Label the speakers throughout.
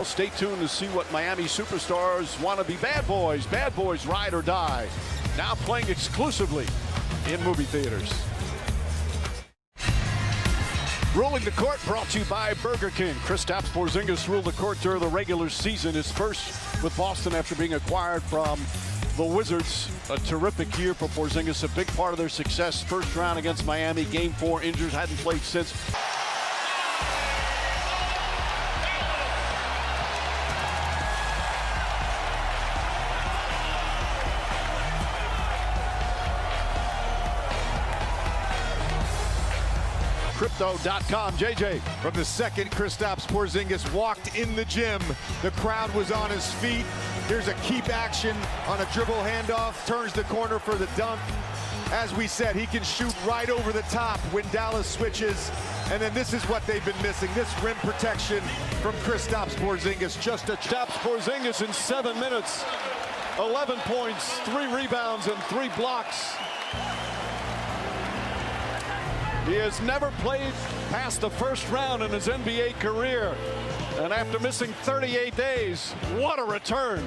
Speaker 1: Stay tuned to see what Miami superstars want to be bad boys ride or die. Now playing exclusively in movie theaters. Ruling the Court brought to you by Burger King. Kristaps Porzingis ruled the court during the regular season. His first with Boston after being acquired from the Wizards. A terrific year for Porzingis, a big part of their success. First round against Miami, Game 4 injured, hadn't played since. Crypto.com, JJ.
Speaker 2: From the second Kristaps Porzingis walked in the gym, the crowd was on his feet. Here's a keep action on a dribble handoff, turns the corner for the dunk. As we said, he can shoot right over the top when Dallas switches. And then this is what they've been missing, this rim protection from Kristaps Porzingis. Just a
Speaker 1: Kristaps Porzingis in 7 minutes. 11 points, 3 rebounds, and 3 blocks. He has never played past the first round in his NBA career. And after missing 38 days, what a return.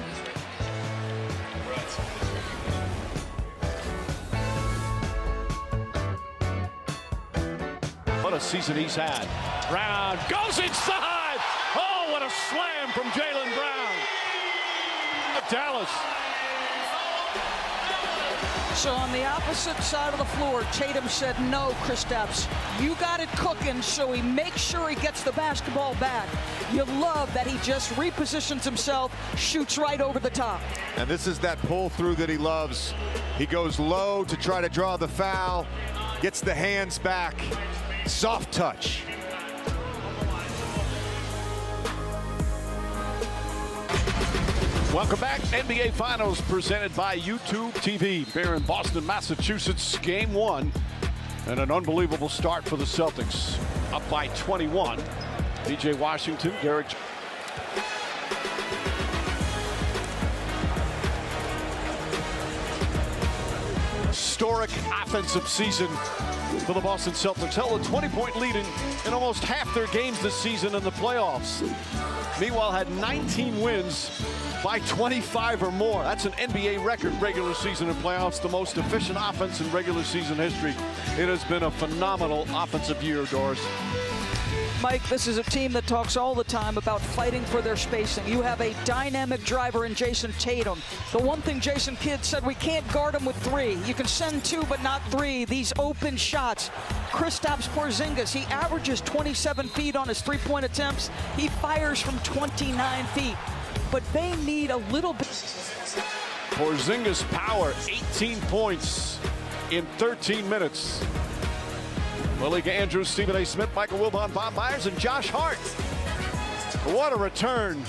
Speaker 1: What a season he's had. Brown goes inside. Oh, what a slam from Jaylen Brown. Dallas.
Speaker 3: So on the opposite side of the floor, Tatum said, no, Kristaps, you got it cooking, so he makes sure he gets the basketball back. You love that he just repositions himself, shoots right over the top.
Speaker 2: And this is that pull through that he loves. He goes low to try to draw the foul, gets the hands back, soft touch.
Speaker 1: Welcome back. NBA Finals presented by YouTube TV. Here in Boston, Massachusetts, Game 1. And an unbelievable start for the Celtics. Up by 21. PJ Washington, Derek. Historic offensive season for the Boston Celtics. Held a 20-point lead in almost half their games this season in the playoffs. Meanwhile, had 19 wins by 25 or more. That's an NBA record regular season and playoffs, the most efficient offense in regular season history. It has been a phenomenal offensive year, Doris.
Speaker 3: Mike, this is a team that talks all the time about fighting for their spacing. You have a dynamic driver in Jason Tatum. The one thing Jason Kidd said, we can't guard him with 3. You can send 2, but not 3. These open shots. Kristaps Porzingis, he averages 27 feet on his 3-point attempts. He fires from 29 feet. But they need a little bit.
Speaker 1: Porzingis power, 18 points in 13 minutes. Malika Andrews, Stephen A. Smith, Michael Wilbon, Bob Myers, and Josh Hart. What a return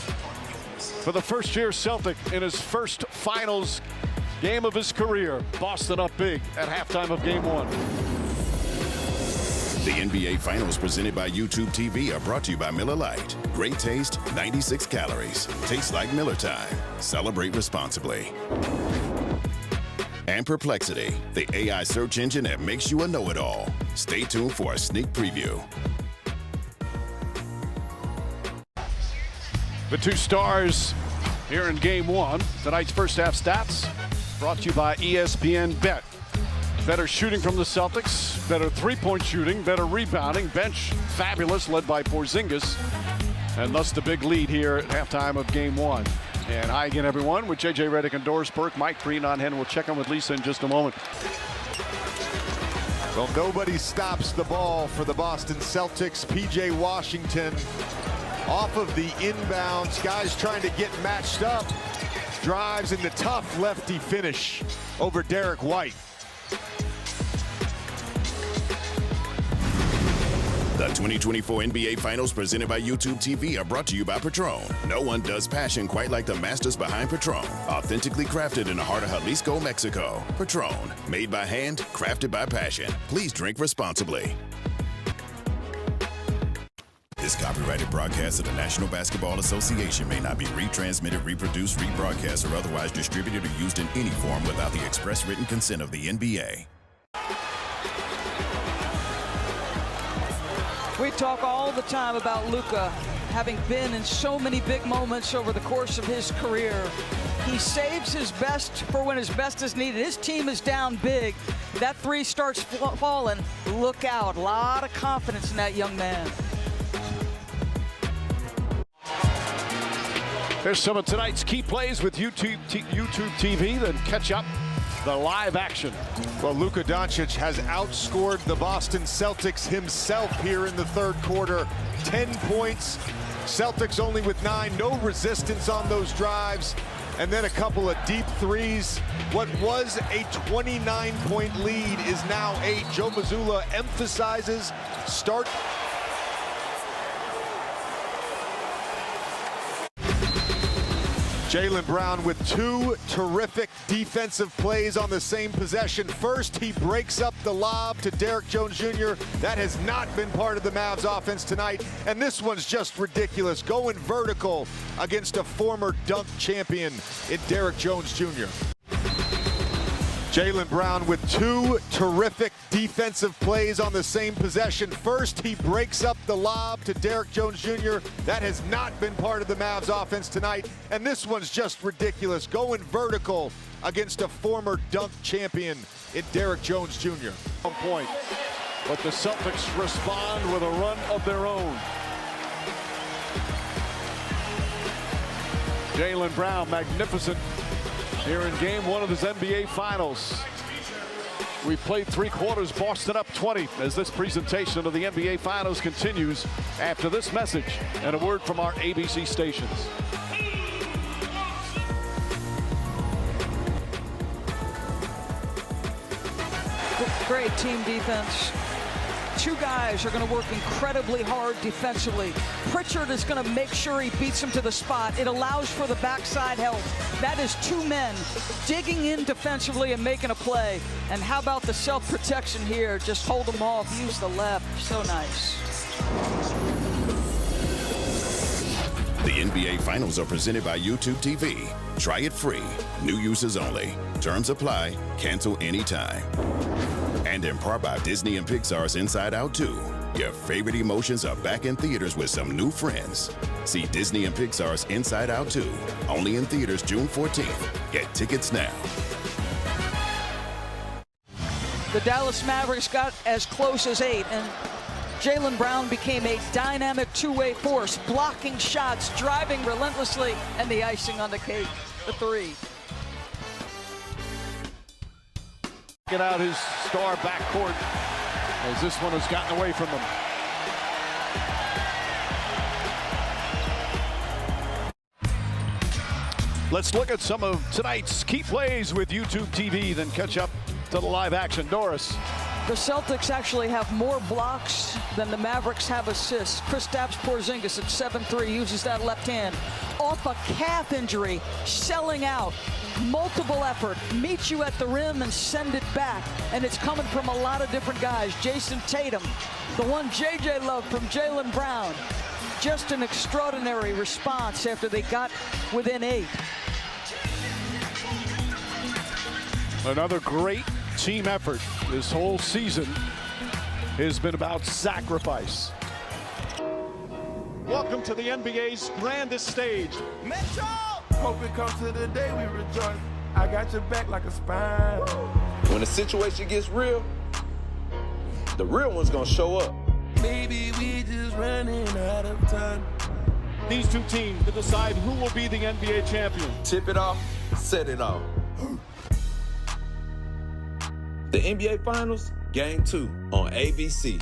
Speaker 1: for the first-year Celtic in his first finals game of his career. Boston up big at halftime of Game 1.
Speaker 4: The NBA Finals presented by YouTube TV are brought to you by Miller Lite. Great taste, 96 calories. Tastes like Miller time. Celebrate responsibly. And Perplexity, the AI search engine that makes you a know-it-all. Stay tuned for a sneak preview.
Speaker 1: The 2 stars here in Game 1. Tonight's first half stats brought to you by ESPN Bet. Better shooting from the Celtics, better 3-point shooting, better rebounding. Bench fabulous, led by Porzingis. And thus the big lead here at halftime of Game 1. And hi again, everyone, with JJ Redick and Doris Burke. Mike Breen on hand. We'll check in with Lisa in just a moment.
Speaker 2: Well, nobody stops the ball for the Boston Celtics. PJ Washington off of the inbounds. Guys trying to get matched up. Drives in the tough lefty finish over Derek White.
Speaker 4: The 2024 NBA Finals presented by YouTube TV are brought to you by Patron. No one does passion quite like the masters behind Patron. Authentically crafted in the heart of Jalisco, Mexico. Patron, made by hand, crafted by passion. Please drink responsibly. This copyrighted broadcast of the National Basketball Association may not be retransmitted, reproduced, rebroadcast, or otherwise distributed or used in any form without the express written consent of the NBA.
Speaker 3: We talk all the time about Luka having been in so many big moments over the course of his career. He saves his best for when his best is needed. His team is down big. That three starts falling. Look out. A lot of confidence in that young man.
Speaker 1: There's some of tonight's key plays with YouTube TV. Then catch up the live action.
Speaker 2: Well, Luka Doncic has outscored the Boston Celtics himself here in the third quarter. 10 points. Celtics only with 9. No resistance on those drives. And then a couple of deep threes. What was a 29-point lead is now 8. Joe Mazzulla emphasizes start. Jaylen Brown with 2 terrific defensive plays on the same possession. First, he breaks up the lob to Derrick Jones Jr. That has not been part of the Mavs offense tonight. And this one's just ridiculous. Going vertical against a former dunk champion in Derrick Jones Jr. Jaylen Brown with 2 terrific defensive plays on the same possession. First, he breaks up the lob to Derrick Jones Jr. That has not been part of the Mavs offense tonight. And this one's just ridiculous. Going vertical against a former dunk champion in Derrick Jones Jr.
Speaker 1: Point. But the Celtics respond with a run of their own. Jaylen Brown, magnificent here in game 1 of his NBA Finals. We played 3 quarters, Boston up 20 as this presentation of the NBA Finals continues after this message and a word from our ABC stations.
Speaker 3: Great team defense. 2 guys are going to work incredibly hard defensively. Pritchard is going to make sure he beats him to the spot. It allows for the backside help. That is 2 men digging in defensively and making a play. And how about the self-protection here? Just hold them off, use the left. So nice.
Speaker 4: The NBA Finals are presented by YouTube TV. Try it free. New users only. Terms apply. Cancel anytime. And in part by Disney and Pixar's Inside Out 2. Your favorite emotions are back in theaters with some new friends. See Disney and Pixar's Inside Out 2. Only in theaters June 14th. Get tickets now.
Speaker 3: The Dallas Mavericks got as close as 8, and Jaylen Brown became a dynamic 2-way force, blocking shots, driving relentlessly, and the icing on the cake, the 3.
Speaker 1: Get out his star backcourt as this one has gotten away from him. Let's look at some of tonight's key plays with YouTube TV, then catch up to the live action. Doris.
Speaker 3: The Celtics actually have more blocks than the Mavericks have assists. Kristaps Porzingis at 7'3" uses that left hand. Off a calf injury, selling out. Multiple effort, meet you at the rim and send it back. And it's coming from a lot of different guys. Jason Tatum, the one JJ loved from Jaylen Brown. Just an extraordinary response after they got within 8.
Speaker 1: Another great team effort. This whole season has been about sacrifice.
Speaker 5: Welcome to the NBA's grandest stage.
Speaker 6: Metro! Hope it comes to the day we rejoice. I got your back like a spine.
Speaker 7: When the situation gets real, the real one's gonna show up.
Speaker 6: Maybe we just running out of time.
Speaker 5: These 2 teams to decide who will be the NBA champion.
Speaker 7: Tip it off, set it off. The NBA Finals, Game 2 on ABC.